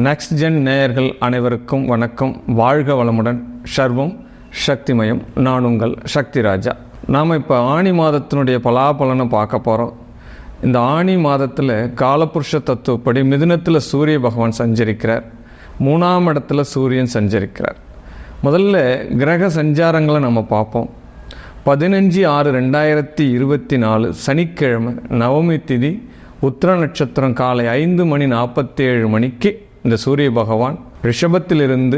Next gen நேயர்கள் அனைவருக்கும் வணக்கம். வாழ்க வளமுடன். சர்வம் சக்திமயம். நான் உங்கள் சக்தி ராஜா. நாம் இப்போ ஆணி மாதத்தினுடைய பலாபலனை பார்க்க போகிறோம். இந்த ஆணி மாதத்தில் காலபுருஷ தத்துவப்படி மிதுனத்தில் சூரிய பகவான் சஞ்சரிக்கிறார், 3ஆம் இடத்துல சூரியன் சஞ்சரிக்கிறார். முதல்ல கிரக சஞ்சாரங்களை நம்ம பார்ப்போம். 15/6/2024 சனிக்கிழமை நவமி திதி, உத்திர நட்சத்திரம் காலை 5:47 இந்த சூரிய பகவான் ரிஷபத்திலிருந்து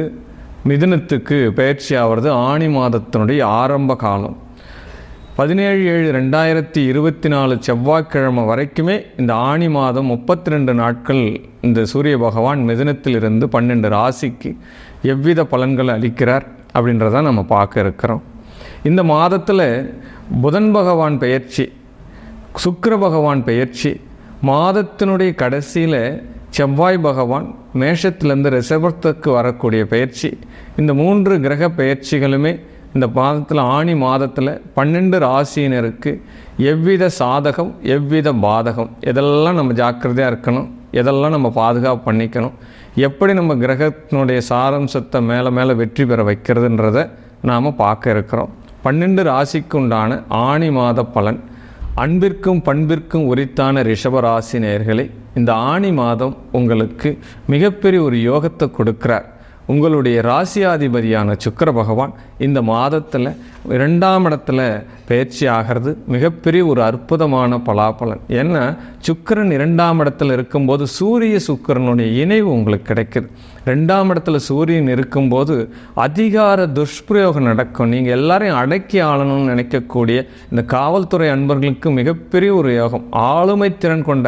மிதுனத்துக்கு பயிற்சி ஆகிறது. ஆணி மாதத்தினுடைய ஆரம்ப காலம் 17/7/2024 செவ்வாய்க்கிழமை வரைக்குமே இந்த ஆணி மாதம் 32 நாட்கள் இந்த சூரிய பகவான் மிதுனத்திலிருந்து 12 ராசிக்கு எவ்வித பலன்களை அளிக்கிறார் அப்படின்றத நம்ம பார்க்க இருக்கிறோம். இந்த மாதத்தில் புதன் பகவான் பெயர்ச்சி, சுக்கிர பகவான் பெயர்ச்சி, மாதத்தினுடைய கடைசியில் செவ்வாய் பகவான் மேஷத்திலேருந்து ரிஷபத்துக்கு வரக்கூடிய பயிற்சி, இந்த 3 கிரக பயிற்சிகளுமே இந்த மாதத்தில் ஆணி மாதத்தில் 12 ராசியினருக்கு எவ்வித சாதகம் எவ்வித பாதகம், எதெல்லாம் நம்ம ஜாக்கிரதையாக இருக்கணும், எதெல்லாம் நம்ம பாதுகாப்பு பண்ணிக்கணும், எப்படி நம்ம கிரகத்தினுடைய சாரம்சத்தை மேலே வெற்றி பெற வைக்கிறதுன்றதை நாம் பார்க்க இருக்கிறோம். 12 ராசிக்கு உண்டான ஆணி மாத பலன். அன்பிற்கும் பண்பிற்கும் உரித்தான ரிஷபராசி நேயர்களே, இந்த ஆணி மாதம் உங்களுக்கு மிகப்பெரிய ஒரு யோகத்தை கொடுக்கிறார். உங்களுடைய ராசியாதிபதியான சுக்கிர பகவான் இந்த மாதத்தில் 2ஆம் இடத்துல பயிற்சி ஆகிறது மிகப்பெரிய ஒரு அற்புதமான பலாபலன். ஏன்னா சுக்கிரன் 2ஆம் இடத்துல இருக்கும்போது சூரிய சுக்கிரனுடைய இணைவு உங்களுக்கு கிடைக்குது. 2ஆம் இடத்துல சூரியன் இருக்கும்போது அதிகார துஷ்பிரயோகம் நடக்கும். நீங்கள் எல்லாரையும் அடக்கி ஆளணும்னு நினைக்கக்கூடிய இந்த காவல்துறை அன்பர்களுக்கு மிகப்பெரிய ஒரு யோகம். ஆளுமை திறன் கொண்ட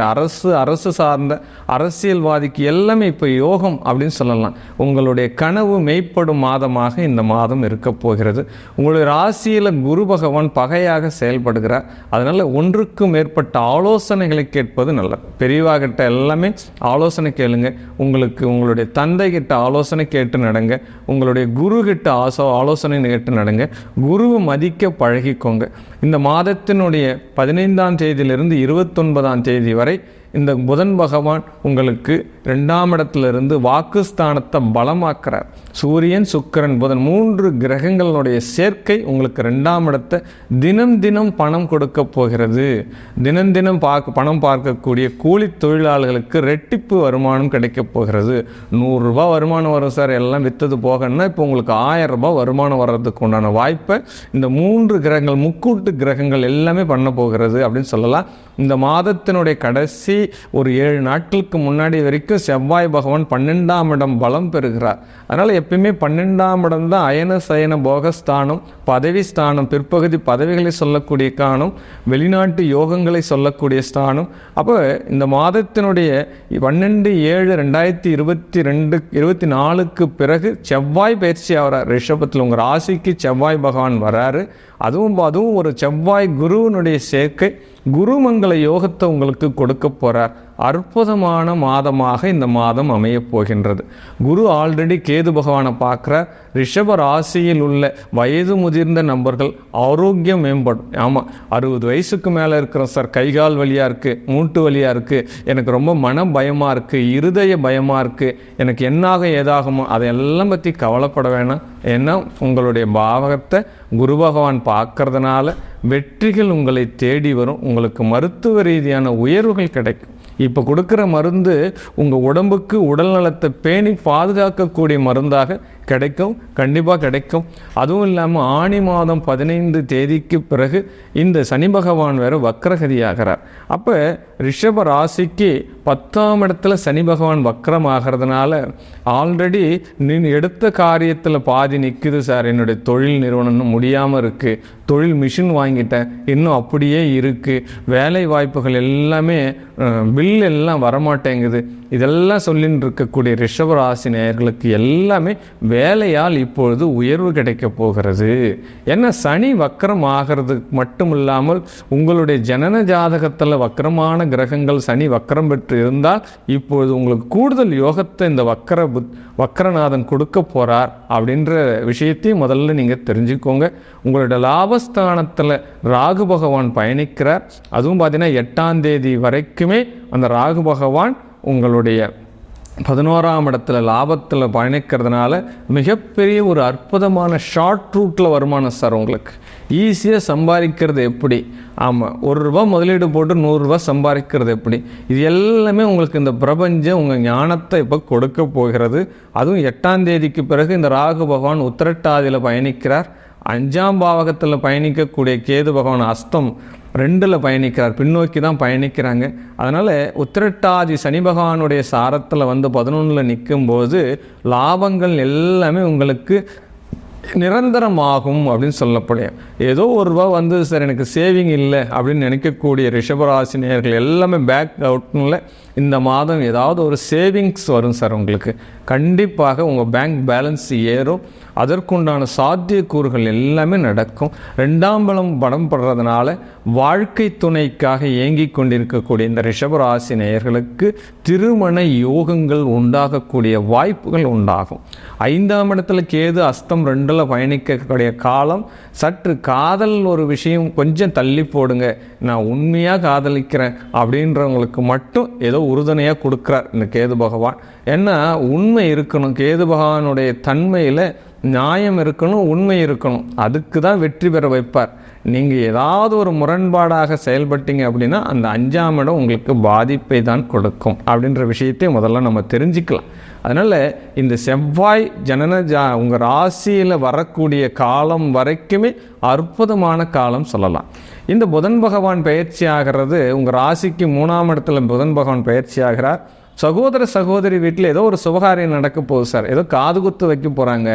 அரசு சார்ந்த அரசியல்வாதிக்கு எல்லாமே இப்போ யோகம் அப்படின்னு சொல்லலாம். உங்களுடைய கனவு மெய்ப்படும் மாதமாக இந்த மாதம் இருக்க போகிறது. உங்களுடைய ராசியில் குரு பகவான் பகையாக செயல்படுகிறார். அதனால் ஒன்றுக்கும் மேற்பட்ட ஆலோசனைகளை கேட்பது நல்லது. பெரியவாகிட்ட எல்லாமே ஆலோசனை கேளுங்க. உங்களுடைய தந்தை கிட்ட ஆலோசனை கேட்டு நடங்க. உங்களுடைய குரு கிட்ட ஆலோசனை கேட்டு நடங்க. குருவை மதிக்க பழகிக்கோங்க. இந்த மாதத்தினுடைய 15ஆம் தேதியிலிருந்து 29ஆம் தேதி வரை இந்த புதன் பகவான் உங்களுக்கு 2ஆம் இடத்திலிருந்து வாக்குஸ்தானத்தை பலமாக்குறார். சூரியன் சுக்கிரன் புதன் 3 கிரகங்களுடைய சேர்க்கை உங்களுக்கு 2ஆம் இடத்தை தினம் பணம் கொடுக்க போகிறது. தினம் பணம் பார்க்கக்கூடிய கூலி தொழிலாளர்களுக்கு ரெட்டிப்பு வருமானம் கிடைக்க போகிறது. 100 ரூபாய் வருமானம் வரும் சார், எல்லாம் விற்றது போகணும்னா இப்போ உங்களுக்கு 1000 ரூபாய் வருமானம் வர்றதுக்கு உண்டான வாய்ப்பை இந்த 3 கிரகங்கள், முக்கூட்டு கிரகங்கள் எல்லாமே பண்ண போகிறது அப்படின்னு சொல்லலாம். இந்த மாதத்தினுடைய கடைசி ஒரு 7 நாட்களுக்கு முன்னாடி வரைக்கும் செவ்வாய் பகவான் 12ஆம் இடம் பலம் பெறுகிறார். அதனால் எப்பயுமே 12ஆம் இடம் தான் அயன சயன போகஸ்தானம், பதவி ஸ்தானம், பிற்பகுதி பதவிகளை சொல்லக்கூடிய ஸ்தானம், வெளிநாட்டு யோகங்களை சொல்லக்கூடிய ஸ்தானம். அப்போ இந்த மாதத்தினுடைய 12/7/2024 பிறகு செவ்வாய் பயிற்சி ஆகிறார் ரிஷபத்தில். உங்கள் ராசிக்கு செவ்வாய் பகவான் வராரு. அதுவும் ஒரு செவ்வாய் குருவினுடைய சேர்க்கை குருமங்கள யோகத்தை உங்களுக்கு கொடுக்க போகிறார். அற்புதமான மாதமாக இந்த மாதம் அமைய போகின்றது. குரு ஆல்ரெடி கேது பகவானை பார்க்குறார். ரிஷப ராசியில் உள்ள வயது முதிர்ந்த நபர்கள் ஆரோக்கியம் மேம்படும். ஆமாம், 60 வயசுக்கு மேலே இருக்கிறோம் சார், கைகால் வலியாக இருக்குது, மூட்டு வலியாக இருக்குது, எனக்கு ரொம்ப மன பயமாக இருக்குது, இருதய பயமாக இருக்குது, எனக்கு என்னாக ஏதாகுமோ அதையெல்லாம் பற்றி கவலைப்பட வேணாம். ஏன்னா உங்களுடைய பாவகத்தை குரு பகவான் பார்க்கறதுனால வெற்றிகள் உங்களை தேடி வரும். உங்களுக்கு மருத்துவ ரீதியான உயர்வுகள் கிடைக்கும். இப்போ கொடுக்குற மருந்து உங்கள் உடம்புக்கு உடல் நலத்தை பேணி பாதுகாக்கக்கூடிய மருந்தாக கிடைக்கும், கண்டிப்பாக கிடைக்கும். அதுவும் இல்லாமல் ஆணி மாதம் 15 தேதிக்கு பிறகு இந்த சனி பகவான் வேறு வக்ரகதியாகிறார். அப்போ ரிஷப ராசிக்கு 10ஆம் இடத்துல சனி பகவான் வக்ரம் ஆகிறதுனால ஆல்ரெடி எடுத்த காரியத்தில் பாதி நிற்குது சார், என்னுடைய தொழில் நிறுவனம் முடியாமல் இருக்குது, தொழில் மிஷின் வாங்கிட்டேன் இன்னும் அப்படியே இருக்குது, வேலை வாய்ப்புகள் எல்லாமே பில் எல்லாம் வரமாட்டேங்குது, இதெல்லாம் சொல்லின்னு இருக்கக்கூடிய ரிஷபராசி நேயர்களுக்கு எல்லாமே வேலையால் இப்பொழுது உயர்வு கிடைக்க போகிறது. ஏன்னா சனி வக்கரம் ஆகிறது மட்டும் இல்லாமல் உங்களுடைய ஜனன ஜாதகத்தில் வக்கரமான கிரகங்கள் சனி வக்கரம் பெற்று இருந்தால் இப்பொழுது உங்களுக்கு கூடுதல் யோகத்தை இந்த வக்கரநாதன் கொடுக்க போகிறார் அப்படின்ற விஷயத்தையும் முதல்ல நீங்கள் தெரிஞ்சுக்கோங்க. உங்களுடைய லாபஸ்தானத்தில் ராகு பகவான் பயணிக்கிறார். அதுவும் பார்த்தீங்கன்னா 8ஆம் தேதி வரைக்குமே அந்த ராகு பகவான் உங்களுடைய 11ஆம் இடத்துல லாபத்தில் பயணிக்கிறதுனால மிகப்பெரிய ஒரு அற்புதமான ஷார்ட் ரூட்டில் வருமானம் சார். உங்களுக்கு ஈஸியாக சம்பாதிக்கிறது எப்படி? ஆமாம், ₹1 முதலீடு போட்டு ₹100 சம்பாதிக்கிறது எப்படி? இது எல்லாமே உங்களுக்கு இந்த பிரபஞ்சம் உங்கள் ஞானத்தை இப்போ கொடுக்க போகிறது. அதுவும் 8ஆம் தேதிக்கு பிறகு இந்த ராகு பகவான் உத்திரட்டாதியில் பயணிக்கிறார். 5ஆம் பாவகத்தில் பயணிக்கக்கூடிய கேது பகவான் அஸ்தம் 2ல் பயணிக்கிறார். பின்னோக்கி தான் பயணிக்கிறாங்க. அதனால் உத்திரட்டாதி சனி பகவானுடைய சாரத்தில் வந்து 11ல் நிற்கும்போது லாபங்கள் எல்லாமே உங்களுக்கு நிரந்தரமாகும் அப்படின்னு சொல்லப்படும். ஏதோ ₹1 வந்து சார் எனக்கு சேவிங் இல்லை அப்படின்னு நினைக்கக்கூடிய ரிஷபராசி நேயர்கள் எல்லாமே பேக் அவுட்ல இந்த மாதம் ஏதாவது ஒரு சேவிங்ஸ் வரும் சார். உங்களுக்கு கண்டிப்பாக உங்கள் பேங்க் பேலன்ஸ் ஏறும். அதற்குண்டான சாத்தியக்கூறுகள் எல்லாமே நடக்கும். 2ஆம் படம் படுறதுனால வாழ்க்கை துணைக்காக ஏங்கி கொண்டிருக்கக்கூடிய இந்த ரிஷபராசி நேயர்களுக்கு திருமண யோகங்கள் உண்டாகக்கூடிய வாய்ப்புகள் உண்டாகும். 5ஆம் இடத்துல கேது அஸ்தம் 2ல் பயணிக்கக்கூடிய காலம். சற்று காதல் ஒரு விஷயம் கொஞ்சம் தள்ளி போடுங்க, நான் உண்மையாக காதலிக்கிறேன் அப்படின்றவங்களுக்கு மட்டும் ஏதோ உறுதுணையாக கொடுக்குறார் இந்த கேது பகவான். ஏன்னா உண்மை இருக்கணும். கேது பகவானுடைய தன்மையில் நியாயம் இருக்கணும், உண்மை இருக்கணும். அதுக்கு தான் வெற்றி பெற வைப்பார். நீங்கள் ஏதாவது ஒரு முரண்பாடாக செயல்பட்டீங்க அப்படின்னா அந்த 5ஆம் இடம் உங்களுக்கு பாதிப்பை தான் கொடுக்கும் அப்படின்ற விஷயத்தை முதல்ல நம்ம தெரிஞ்சுக்கலாம். அதனால் இந்த செவ்வாய் உங்கள் ராசியில் வரக்கூடிய காலம் வரைக்குமே அற்புதமான காலம் சொல்லலாம். இந்த புதன் பகவான் பயிற்சி ஆகிறது உங்கள் ராசிக்கு 3ஆம் இடத்துல புதன் பகவான் பயிற்சி ஆகிறார். சகோதர சகோதரி வீட்டில் ஏதோ ஒரு சுபகாரியம் நடக்க போகுது சார். ஏதோ காது குத்து வைக்க போகிறாங்க,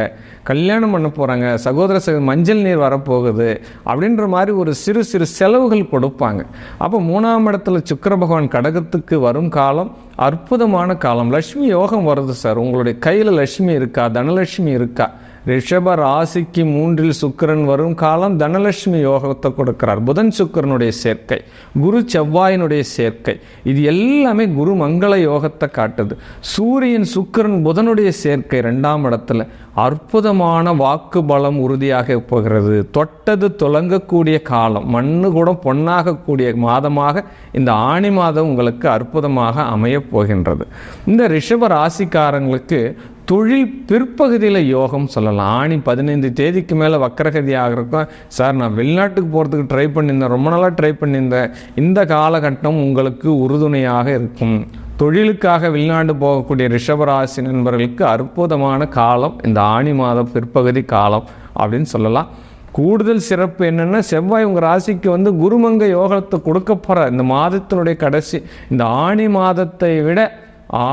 கல்யாணம் பண்ண போகிறாங்க, மஞ்சள் நீர் வரப்போகுது அப்படின்ற மாதிரி ஒரு சிறு சிறு செலவுகள் கொடுப்பாங்க. அப்போ 3ஆம் இடத்துல சுக்கிர பகவான் கடகத்துக்கு வரும் காலம் அற்புதமான காலம். லட்சுமி யோகம் வருது சார். உங்களுடைய கையில் லட்சுமி இருக்கா, தனலட்சுமி இருக்கா? ரிஷப ராசிக்கு 3ல் சுக்கிரன் வரும் காலம் தனலட்சுமி யோகத்தை கொடுக்கிறார். புதன் சுக்கிரனுடைய சேர்க்கை, குரு செவ்வாயினுடைய சேர்க்கை, இது எல்லாமே குரு மங்கள யோகத்தை காட்டுது. சூரியன் சுக்கிரன் புதனுடைய சேர்க்கை 2ஆம் இடத்துல அற்புதமான வாக்கு பலம் உறுதியாக போகிறது. தொட்டது துலங்கக்கூடிய காலம், மண்ணு கூட பொன்னாகக்கூடிய மாதமாக இந்த ஆணி மாதம் உங்களுக்கு அற்புதமாக அமையப் போகின்றது. இந்த ரிஷப ராசிக்காரங்களுக்கு தொழில் பிற்பகுதியில் யோகம் சொல்லலாம். ஆணி 15 தேதிக்கு மேலே வக்கரகதி ஆகிறக்கும் சார் நான் வெளிநாட்டுக்கு போகிறதுக்கு ட்ரை பண்ணியிருந்தேன், ரொம்ப நாளாக ட்ரை பண்ணியிருந்தேன். இந்த காலகட்டம் உங்களுக்கு உறுதுணையாக இருக்கும். தொழிலுக்காக வெளிநாடு போகக்கூடிய ரிஷபராசி நண்பர்களுக்கு அற்புதமான காலம் இந்த ஆணி மாதம் பிற்பகுதி காலம் அப்படின்னு சொல்லலாம். கூடுதல் சிறப்பு என்னென்னா செவ்வாய் உங்கள் ராசிக்கு வந்து குருமங்க யோகத்தை கொடுக்க போகிற இந்த மாதத்தினுடைய கடைசி இந்த ஆணி மாதத்தை விட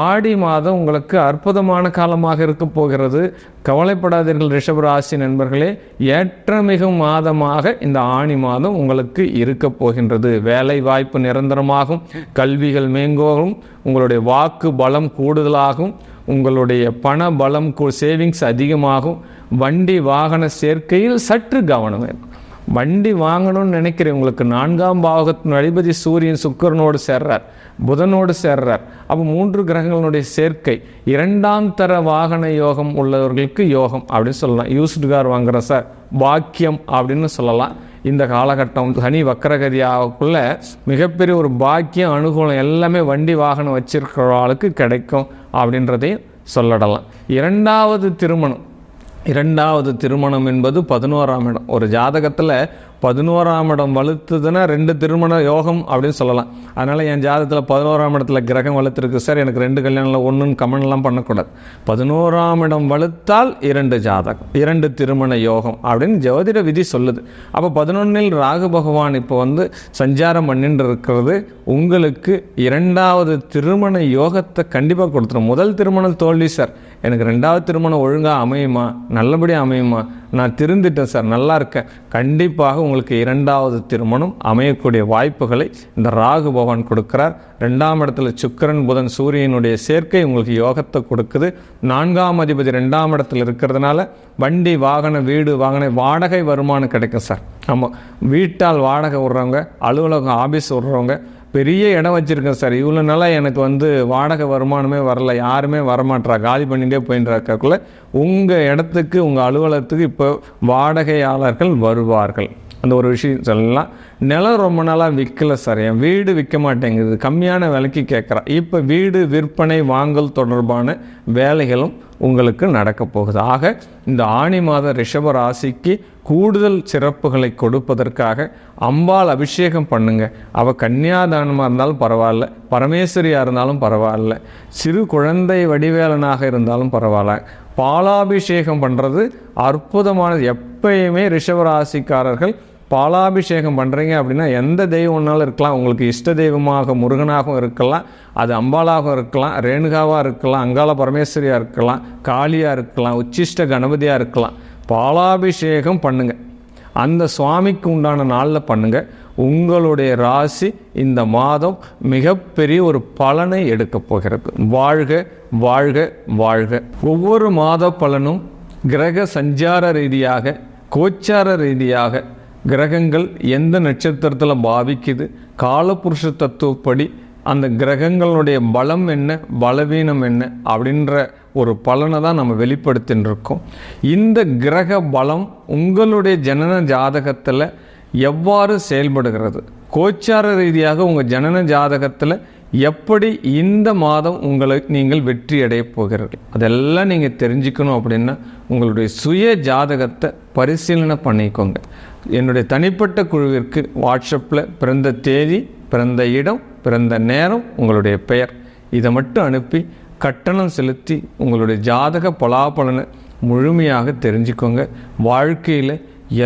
ஆடி மாதம் உங்களுக்கு அற்புதமான காலமாக இருக்க போகிறது. கவலைப்படாதீர்கள் ரிஷபராசி நண்பர்களே, ஏற்றமிகும் மாதமாக இந்த ஆணி மாதம் உங்களுக்கு இருக்க போகின்றது. வேலை வாய்ப்பு நிரந்தரமாகும், கல்விகள் மேங்கோகும், உங்களுடைய வாக்கு பலம் கூடுதலாகும், உங்களுடைய பண பலம் சேவிங்ஸ் அதிகமாகும். வண்டி வாகன சேர்க்கையில் சற்று கவனம் வேணும். வண்டி வாங்கணும்னு நினைக்கிறேன். உங்களுக்கு 4ஆம் பாவகத்தின் அதிபதி சூரியன் சுக்கிரனோடு சேர்றார், புதனோடு சேர்றார். அப்போ 3 கிரகங்களுடைய சேர்க்கை 2ஆம் தர வாகன யோகம் உள்ளவர்களுக்கு யோகம் அப்படின்னு சொல்லலாம். யூஸ்டு கார் வாங்குற சார் பாக்கியம் அப்படின்னு சொல்லலாம். இந்த காலகட்டம் சனி வக்கரகதி ஆகக்குள்ள மிகப்பெரிய ஒரு பாக்கியம் அனுகூலம் எல்லாமே வண்டி வாகனம் வச்சிருக்கிறவர்களுக்கு கிடைக்கும் அப்படின்றதையும் சொல்லலாம். 2வது திருமணம் என்பது 11ஆம் இடம். ஒரு ஜாதகத்தில் 11ஆம் இடம் வலுத்துதுன்னா 2 திருமண யோகம் அப்படின்னு சொல்லலாம். அதனால் என் ஜாதகத்தில் 11ஆம் இடத்துல கிரகம் வலுத்திருக்கு சார், எனக்கு 2 கல்யாணம் ஒன்றுன்னு கமெண்ட்லாம் பண்ணக்கூடாது. 11ஆம் இடம் வலுத்தால் 2 ஜாதகம், 2 திருமண யோகம் அப்படின்னு ஜோதிட விதி சொல்லுது. அப்போ 11ல் ராகு பகவான் இப்போ வந்து சஞ்சாரம் பண்ணிட்டு இருக்கிறது உங்களுக்கு 2வது திருமண யோகத்தை கண்டிப்பாக கொடுத்துரும். முதல் திருமணம் தோல்வி சார், எனக்கு 2வது திருமணம் ஒழுங்காக அமையுமா, நல்லபடியாக அமையுமா, நான் திருந்திட்டேன் சார், நல்லா இருக்கேன். கண்டிப்பாக உங்களுக்கு 2வது திருமணம் அமையக்கூடிய வாய்ப்புகளை இந்த ராகு பகவான் கொடுக்கிறார். 2ஆம் இடத்துல சுக்கிரன் புதன் சூரியனுடைய சேர்க்கை உங்களுக்கு யோகத்தை கொடுக்குது. 4ஆம் அதிபதி 2ஆம் இடத்துல இருக்கிறதுனால வண்டி வாகன வீடு வாடகை வருமானம் கிடைக்கும் சார். ஆமாம், வீட்டால் வாடகை விடுறவங்க, அலுவலகம் ஆஃபீஸ் விடுறவங்க, பெரிய இடம் வச்சுருக்கேன் சார், இவ்வளோ நாளாக எனக்கு வந்து வாடகை வருமானமே வரல, யாருமே வரமாட்டா, காலி பண்ணிகிட்டே போயின்றாக்குள்ள உங்கள் இடத்துக்கு உங்கள் அலுவலகத்துக்கு இப்போ வாடகையாளர்கள் வருவார்கள். அந்த ஒரு விஷயம் சொல்லலாம். நிலம் ரொம்ப நாளாக விற்கல சார், என் வீடு விற்க மாட்டேங்குது, கம்மியான விலைக்கு கேட்குறா. இப்போ வீடு விற்பனை வாங்கல் தொடர்பான வேலைகளும் உங்களுக்கு நடக்க போகுது. ஆக இந்த ஆணி மாத ரிஷப ராசிக்கு கூடுதல் சிறப்புகளை கொடுப்பதற்காக அம்பாள் அபிஷேகம் பண்ணுங்க. அவள் கன்னியாதானமாக இருந்தாலும் பரவாயில்ல, பரமேஸ்வரியாக இருந்தாலும் பரவாயில்ல, சிறு குழந்தை வடிவேலனாக இருந்தாலும் பரவாயில்ல, பாலாபிஷேகம் பண்ணுறது அற்புதமானது. எப்பயுமே ரிஷபராசிக்காரர்கள் பாலாபிஷேகம் பண்ணுறீங்க அப்படின்னா எந்த தெய்வம்னாலும் இருக்கலாம். உங்களுக்கு இஷ்ட தெய்வமாக முருகனாகவும் இருக்கலாம், அது அம்பாளாகவும் இருக்கலாம், ரேணுகாவாக இருக்கலாம், அங்காள பரமேஸ்வரியாக இருக்கலாம், காளியாக இருக்கலாம், உச்சிஷ்ட கணபதியாக இருக்கலாம். பாலாபிஷேகம் பண்ணுங்கள், அந்த சுவாமிக்கு உண்டான நாளில் பண்ணுங்கள். உங்களுடைய ராசி இந்த மாதம் மிகப்பெரிய ஒரு பலனை எடுக்கப் போகிறது. வாழ்க வாழ்க வாழ்க. ஒவ்வொரு மாத பலனும் கிரக சஞ்சார ரீதியாக, கோச்சார ரீதியாக கிரகங்கள் எந்த நட்சத்திரத்தில் பாவிக்குது, காலபுருஷ தத்துவப்படி அந்த கிரகங்களுடைய பலம் என்ன, பலவீனம் என்ன அப்படின்ற ஒரு பலனை தான் நம்ம வெளிப்படுத்தின்னு இருக்கோம். இந்த கிரக பலம் உங்களுடைய ஜனன ஜாதகத்தில் எவ்வாறு செயல்படுகிறது, கோச்சார ரீதியாக உங்கள் ஜனன ஜாதகத்தில் எப்படி இந்த மாதம் உங்களை நீங்கள் வெற்றி அடைய போகிறீர்கள், அதெல்லாம் நீங்கள் தெரிஞ்சுக்கணும் அப்படின்னா உங்களுடைய சுய ஜாதகத்தை பரிசீலனை பண்ணிக்கோங்க. என்னுடைய தனிப்பட்ட குழுவிற்கு வாட்ஸ்அப்பில் பிறந்த தேதி, பிறந்த இடம், பிறந்த நேரம், உங்களுடைய பெயர் இதை மட்டும் அனுப்பி கட்டணம் செலுத்தி உங்களுடைய ஜாதக பலாபலனை முழுமையாக தெரிஞ்சுக்கோங்க. வாழ்க்கையில்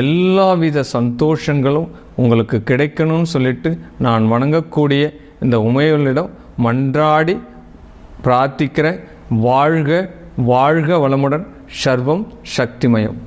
எல்லாவித சந்தோஷங்களும் உங்களுக்கு கிடைக்கணும்னு சொல்லிட்டு நான் வணங்கக்கூடிய இந்த உமையவளிடம் மன்றாடி பிரார்த்திக்கிற. வாழ்க வாழ்க வளமுடன். சர்வம் சக்திமயம்.